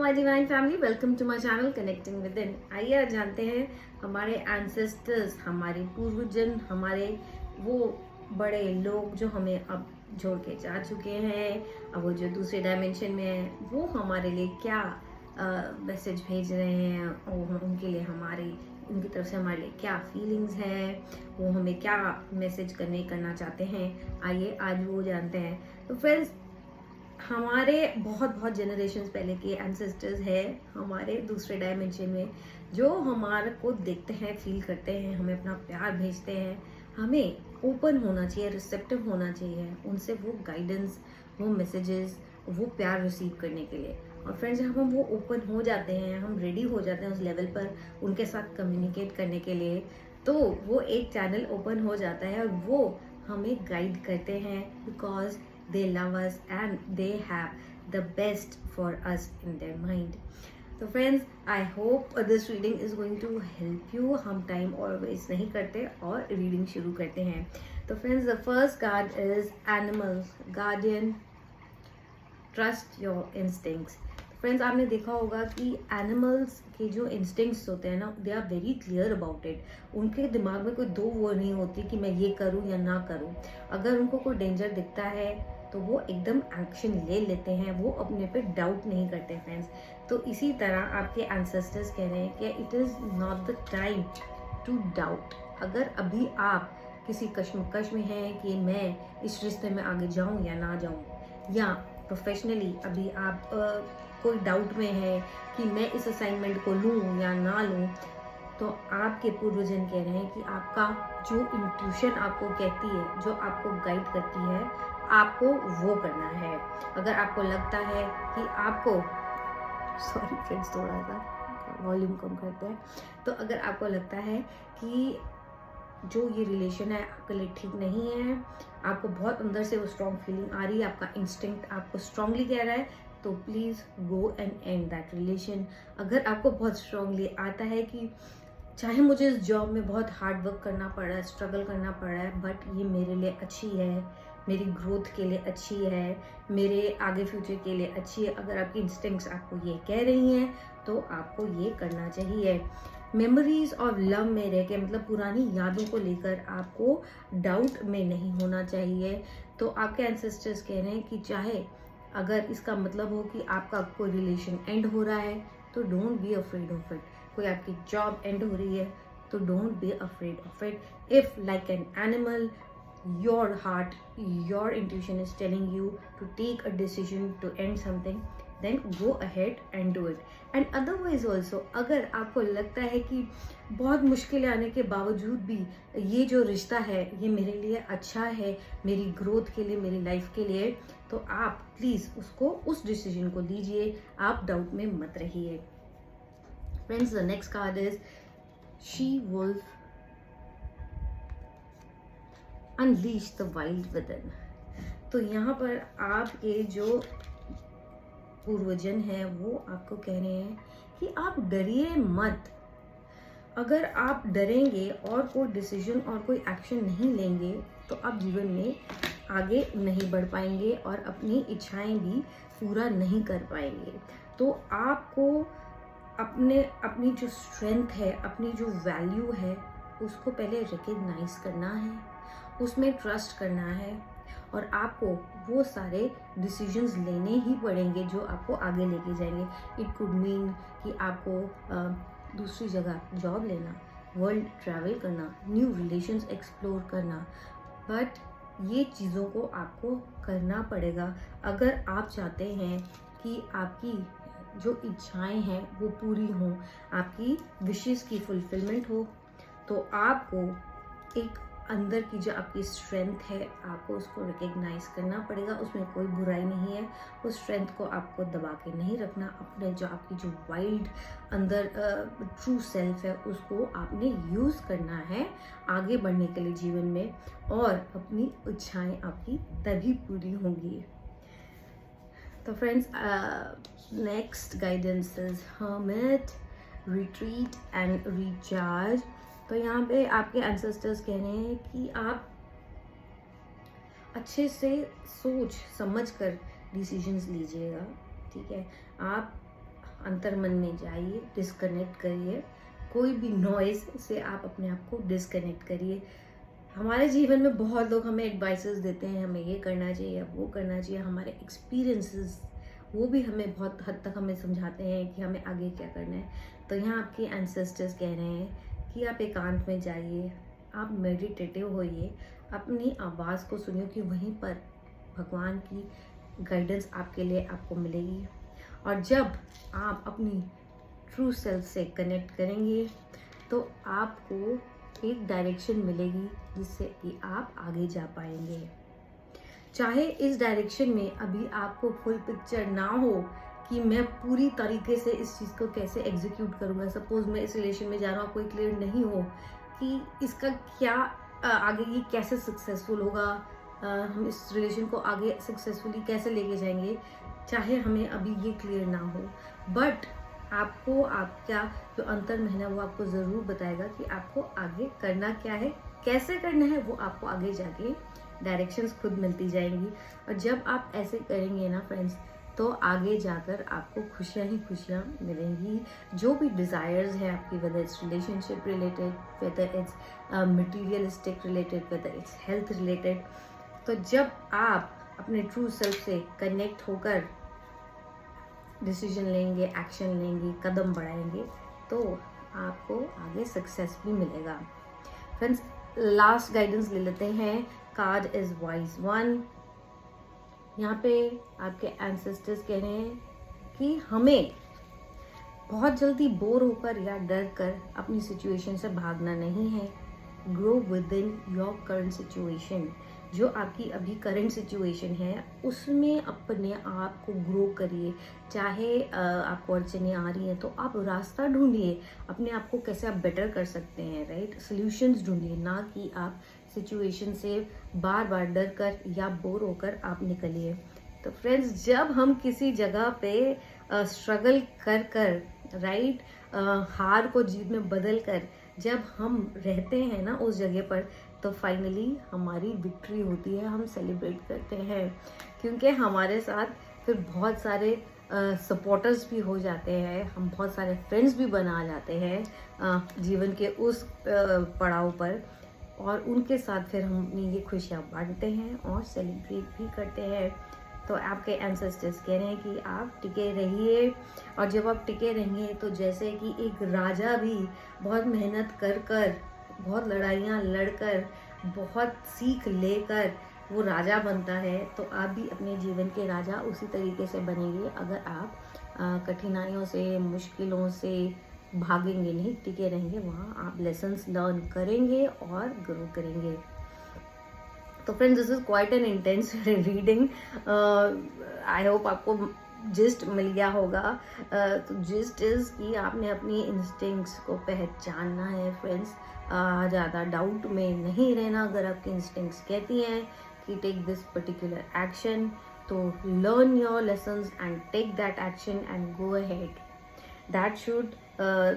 My divine family, welcome to my channel connecting within. आइए आज जानते हैं हमारे एंसेस्टर्स, हमारे पूर्वजन, हमारे वो बड़े लोग जो हमें अब छोड़ के जा चुके हैं, अब वो जो दूसरे डायमेंशन में है, वो हमारे लिए क्या मैसेज भेज रहे हैं, और उनके लिए हमारी उनकी तरफ से हमारे लिए क्या फीलिंग्स हैं, वो हमें क्या मैसेज करना चाहते हैं। आइए आज वो जानते हैं। तो फिर हमारे बहुत बहुत जनरेशन्स पहले के एंसेस्टर्स है हमारे दूसरे डायमेंशन में, जो हमारे को देखते हैं, फील करते हैं, हमें अपना प्यार भेजते हैं। हमें ओपन होना चाहिए, रिसेप्टिव होना चाहिए उनसे वो गाइडेंस, वो मैसेजेस, वो प्यार रिसीव करने के लिए। और फ्रेंड्स, जब हम वो ओपन हो जाते हैं, हम रेडी हो जाते हैं उस लेवल पर उनके साथ कम्युनिकेट करने के लिए, तो वो एक चैनल ओपन हो जाता है और वो हमें गाइड करते हैं, because they love us and they have the best for us in their mind. So friends, I hope this reading is going to help you. हम टाइम और वेस्ट नहीं करते और रीडिंग शुरू करते हैं। तो friends, the first card is animals guardian, trust your instincts. Friends, आपने देखा होगा कि एनिमल्स के जो इंस्टिंक्ट्स होते हैं ना, they are very clear about it. उनके दिमाग में कोई दो वो नहीं होती कि मैं ये करूँ या ना करूँ। अगर उनको कोई डेंजर दिखता है तो वो एकदम एक्शन ले लेते हैं, वो अपने पे डाउट नहीं करते फ्रेंड्स। तो इसी तरह आपके एंसेस्टर्स कह रहे हैं कि it is not the time to doubt. अगर अभी आप किसी कश्मकश में हैं कि मैं इस रिश्ते में आगे जाऊं या ना जाऊं, या प्रोफेशनली अभी आप कोई डाउट में है कि मैं इस असाइनमेंट को लूं या ना लूं, तो आपके पूर्वजन कह रहे हैं कि आपका जो इंट्यूशन आपको कहती है, जो आपको गाइड करती है, आपको वो करना है। अगर आपको लगता है कि आपको सॉरी फ्रेंड्स, थोड़ा सा वॉल्यूम कम करते हैं। तो अगर आपको लगता है कि जो ये रिलेशन है आपके लिए ठीक नहीं है, आपको बहुत अंदर से वो स्ट्रॉन्ग फीलिंग आ रही है, आपका इंस्टिंक्ट आपको स्ट्रांगली कह रहा है, तो please go and and that relation. अगर आपको बहुत स्ट्रांगली आता है कि चाहे मुझे इस जॉब में बहुत हार्ड वर्क करना पड़ रहा है, स्ट्रगल करना पड़ रहा है, बट ये मेरे लिए अच्छी है, मेरी ग्रोथ के लिए अच्छी है, मेरे आगे फ्यूचर के लिए अच्छी है, अगर आपकी इंस्टिंक्ट्स आपको ये कह रही हैं, तो आपको ये करना चाहिए। मेमोरीज और लव में रह के, मतलब पुरानी यादों को लेकर आपको डाउट में नहीं होना चाहिए। तो आपके एंसेस्टर्स कह रहे हैं कि चाहे अगर इसका मतलब हो कि आपका कोई रिलेशन एंड हो रहा है, तो don't be afraid of it. कोई आपकी जॉब एंड हो रही है, तो don't be afraid of it. If like an animal, your heart, your intuition is telling you to take a decision to end something, then go ahead and do it. And otherwise also, अगर आपको लगता है कि बहुत मुश्किलें आने के बावजूद भी ये जो रिश्ता है ये मेरे लिए अच्छा है, मेरी ग्रोथ के लिए, मेरी लाइफ के लिए, तो आप प्लीज़ उसको, उस डिसीजन को लीजिए, आप डाउट में मत रहिए। Friends, the next card is she wolf, unleash the wild within. तो यहाँ पर आपके जो पूर्वजन हैं वो आपको कह रहे हैं कि आप डरिए मत। अगर आप डरेंगे और कोई डिसीजन और कोई एक्शन नहीं लेंगे, तो आप जीवन में आगे नहीं बढ़ पाएंगे और अपनी इच्छाएं भी पूरा नहीं कर पाएंगे। तो आपको अपनी जो स्ट्रेंथ है, अपनी जो वैल्यू है, उसको पहले रिकग्नाइज करना है, उसमें ट्रस्ट करना है, और आपको वो सारे डिसीजंस लेने ही पड़ेंगे जो आपको आगे लेके जाएंगे। इट कुड मीन कि आपको दूसरी जगह जॉब लेना, वर्ल्ड ट्रैवल करना, न्यू रिलेशंस एक्सप्लोर करना, बट ये चीज़ों को आपको करना पड़ेगा अगर आप चाहते हैं कि आपकी जो इच्छाएं हैं वो पूरी हों, आपकी विशेस की फुलफिलमेंट हो। तो आपको एक अंदर की जो आपकी स्ट्रेंथ है, आपको उसको रिकग्नाइज करना पड़ेगा। उसमें कोई बुराई नहीं है, उस स्ट्रेंथ को आपको दबा के नहीं रखना। अपने जो आपकी जो वाइल्ड अंदर ट्रू सेल्फ है, उसको आपने यूज़ करना है आगे बढ़ने के लिए जीवन में, और अपनी इच्छाएं आपकी तभी पूरी होंगी। तो friends, next guidance is hermit, retreat and recharge. तो यहाँ पे आपके एंसेस्टर्स कह रहे हैं कि आप अच्छे से सोच समझ कर डिसीजंस लीजिएगा, ठीक है। आप अंतर्मन में जाइए, डिस्कनेक्ट करिए, कोई भी नॉइज़ से आप अपने आप को डिस्कनेक्ट करिए। हमारे जीवन में बहुत लोग हमें एडवाइसेस देते हैं, हमें ये करना चाहिए, वो करना चाहिए। हमारे एक्सपीरियंसेस वो भी हमें बहुत हद तक हमें समझाते हैं कि हमें आगे क्या करना है। तो यहाँ आपके एंसेस्टर्स कह रहे हैं कि आप एकांत में जाइए, आप मेडिटेटिव होइए, अपनी आवाज़ को सुनिए कि वहीं पर भगवान की गाइडेंस आपके लिए आपको मिलेगी। और जब आप अपनी ट्रू सेल्फ से कनेक्ट करेंगे तो आपको एक डायरेक्शन मिलेगी जिससे कि आप आगे जा पाएंगे। चाहे इस डायरेक्शन में अभी आपको फुल पिक्चर ना हो कि मैं पूरी तरीके से इस चीज़ को कैसे एग्जीक्यूट करूँगा। सपोज मैं इस रिलेशन में जा रहा हूँ, कोई क्लियर नहीं हो कि इसका क्या आगे ये कैसे सक्सेसफुल होगा, हम इस रिलेशन को आगे सक्सेसफुली कैसे लेके जाएंगे। चाहे हमें अभी ये क्लियर ना हो, बट आपको आपका जो अंतर मन है वो आपको ज़रूर बताएगा कि आपको आगे करना क्या है, कैसे करना है। वो आपको आगे जाके डायरेक्शंस खुद मिलती जाएंगी। और जब आप ऐसे करेंगे ना फ्रेंड्स, तो आगे जाकर आपको खुशियाँ ही खुशियाँ मिलेंगी। जो भी डिज़ायर्स है आपकी, whether it's relationship related, whether it's materialistic related, whether it's health related, तो जब आप अपने ट्रू सेल्फ से कनेक्ट होकर डिसीजन लेंगे, एक्शन लेंगे, कदम बढ़ाएंगे, तो आपको आगे सक्सेस भी मिलेगा। फ्रेंड्स, लास्ट गाइडेंस ले लेते हैं। Card is wise one. यहाँ पे आपके एंसेस्टर्स कह रहे हैं कि हमें बहुत जल्दी बोर होकर या डर कर अपनी सिचुएशन से भागना नहीं है। Grow with in your current situation. जो आपकी अभी करंट सिचुएशन है उसमें अपने आप को ग्रो करिए। चाहे आपको अड़चने आ रही हैं तो आप रास्ता ढूंढिए, अपने आप को कैसे आप बेटर कर सकते हैं, राइट। सॉल्यूशंस ढूंढिए, ना कि आप सिचुएशन से बार बार डर कर या बोर होकर आप निकलिए। तो फ्रेंड्स, जब हम किसी जगह पे स्ट्रगल कर कर, राइट, हार को जीत में बदल कर जब हम रहते हैं ना उस जगह पर, तो फाइनली हमारी विक्ट्री होती है, हम सेलिब्रेट करते हैं। क्योंकि हमारे साथ फिर बहुत सारे सपोर्टर्स भी हो जाते हैं, हम बहुत सारे फ्रेंड्स भी बना जाते हैं जीवन के उस पड़ाव पर, और उनके साथ फिर हम अपनी ये खुशियाँ बांटते हैं और सेलिब्रेट भी करते हैं। तो आपके एंसेस्टर्स कह रहे हैं कि आप टिके रहिए। और जब आप टिके रहेंगे तो जैसे कि एक राजा भी बहुत मेहनत कर कर, बहुत लड़ाइयाँ लड़कर, बहुत सीख लेकर वो राजा बनता है, तो आप भी अपने जीवन के राजा उसी तरीके से बनेंगे अगर आप कठिनाइयों से, मुश्किलों से भागेंगे नहीं, टिके रहेंगे। वहाँ आप लेसन्स लर्न करेंगे और ग्रो करेंगे। तो friends, this is quite an intense reading. I hope आपको जिस्ट मिल गया होगा। तो जिस्ट इज कि आपने अपनी इंस्टिंक्ट्स को पहचानना है फ्रेंड्स। ज़्यादा डाउट में नहीं रहना। अगर आपकी इंस्टिंक्ट्स कहती हैं कि टेक दिस पर्टिकुलर एक्शन, तो learn your lessons and take that action and go ahead. That should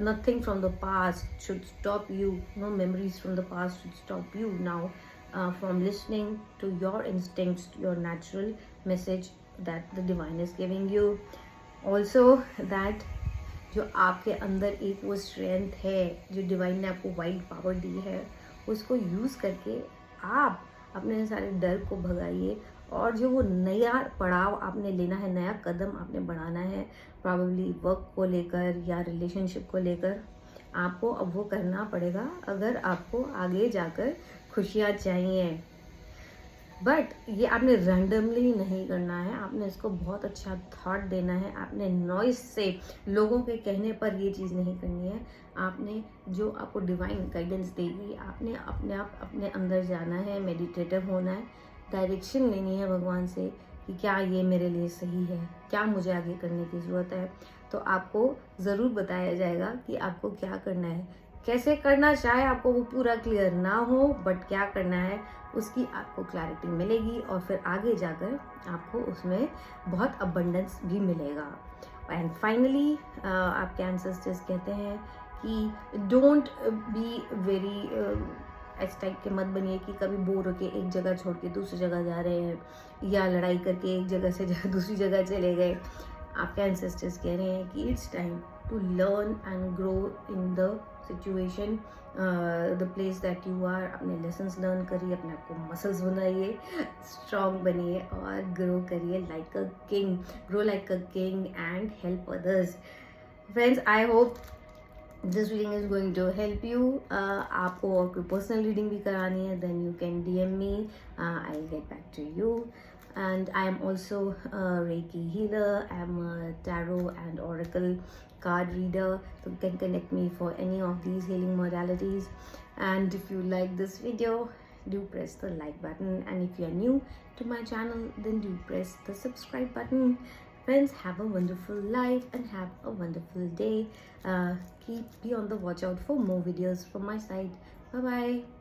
nothing from the past should stop you. No memories from the past should stop you now from listening to your instincts, your natural message that the divine is giving you. Also that जो आपके अंदर एक वो strength है जो divine ने आपको wild power दी है, उसको यूज़ करके आप अपने सारे डर को भगाइए। और जो वो नया पड़ाव आपने लेना है, नया कदम आपने बढ़ाना है, प्रॉबेबली वर्क को लेकर या रिलेशनशिप को लेकर, आपको अब वो करना पड़ेगा अगर आपको आगे जाकर खुशियाँ चाहिए। बट ये आपने रैंडमली नहीं करना है, आपने इसको बहुत अच्छा थॉट देना है। आपने नॉइस से, लोगों के कहने पर ये चीज़ नहीं करनी है। आपने जो आपको डिवाइन गाइडेंस देगी, आपने अपने आप अपने अंदर जाना है, मेडिटेटिव होना है, डायरेक्शन लेनी है भगवान से कि क्या ये मेरे लिए सही है, क्या मुझे आगे करने की ज़रूरत है। तो आपको ज़रूर बताया जाएगा कि आपको क्या करना है, कैसे करना। चाहे आपको वो पूरा क्लियर ना हो, बट क्या करना है उसकी आपको क्लैरिटी मिलेगी और फिर आगे जाकर आपको उसमें बहुत अबंडेंस भी मिलेगा। एंड फाइनली आपके एंसेस्टर्स कहते हैं कि डोंट बी वेरी इस टाइप के मत बनिए कि कभी बोर होके एक जगह छोड़ के दूसरी जगह जा रहे हैं, या लड़ाई करके एक जगह से दूसरी जगह चले गए। आपके एंसेस्टर्स कह रहे हैं कि it's time to learn and grow in the situation, the place that you are. अपने लेसन्स लर्न करिए, अपने आप को मसल्स बनाइए, स्ट्रॉन्ग बनिए और ग्रो करिए like a king. Grow like a king and help others. Friends, I hope this reading is going to help you. आपको और कोई पर्सनल रीडिंग भी करानी है, then you can DM me. I will get back to you. And I am also a Reiki healer. I am a tarot and oracle card reader, so you can connect me for any of these healing modalities. And if you like this video, do press the like button, and if you are new to my channel, then do press the subscribe button. Friends, have a wonderful life and have a wonderful day. Be on the watch out for more videos from my side. Bye bye.